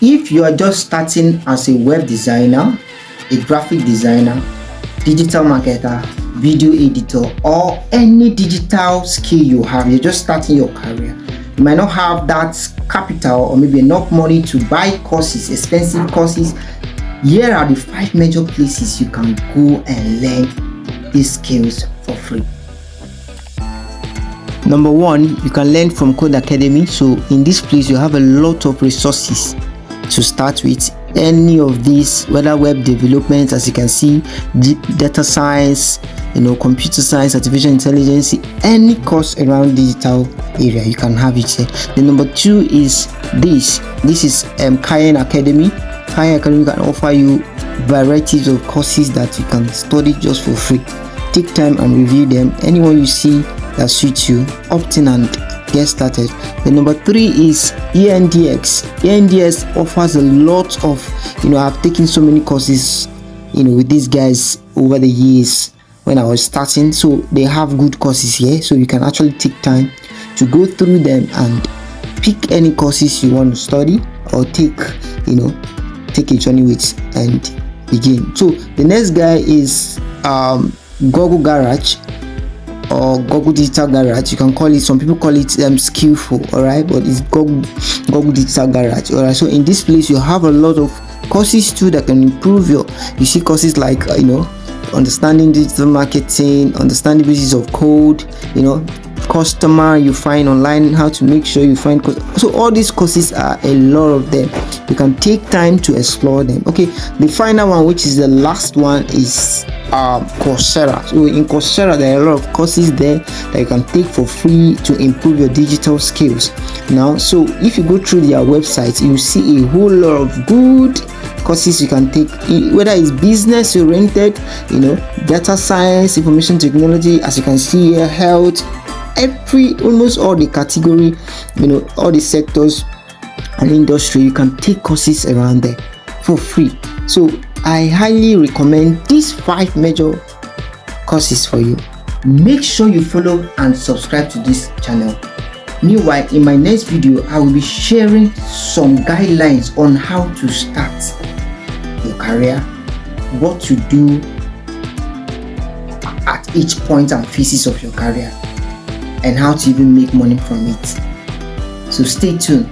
If you are just starting as a web designer, a graphic designer, digital marketer, video editor, or any digital skill you have, you're just starting your career, you might not have that capital or maybe enough money to buy courses, expensive courses. Here are the 5 major places you can go and learn these skills for free. Number 1, you can learn from Codecademy. So in this place you have a lot of resources to start with. Any of these, whether web development, as you can see, data science, computer science, artificial intelligence, any course around digital area, you can have it here. Then number 2 is this is Codecademy. Codecademy can offer you varieties of courses that you can study just for free. Take time and review them. Anyone you see that suits you, opt in and get started. The number 3 is ENDX. ENDX offers a lot of, I've taken so many courses, with these guys over the years when I was starting. So they have good courses here. So you can actually take time to go through them and pick any courses you want to study or take a journey with and begin. So the next guy is Google Garage or Google Digital Garage. You can call it, some people call it Skillful, alright, but it's Google Digital Garage. Alright, so in this place you have a lot of courses too that can improve you see courses like understanding digital marketing, understanding basis of code, customer you find online, how to make sure you find so all these courses are a lot of them. You can take time to explore them. Okay, the final one, which is the last one, is CORERA. So in CORERA there are a lot of courses there that you can take for free to improve your digital skills. Now, so if you go through their website, you see a whole lot of good courses you can take, whether it's business oriented, data science, information technology, as you can see here, health, almost all the category, all the sectors and industry, you can take courses around there for free. So I highly recommend these 5 major courses for you. Make sure you follow and subscribe to this channel. Meanwhile, in my next video, I will be sharing some guidelines on how to start your career, what to do at each point and phases of your career, and how to even make money from it. So stay tuned.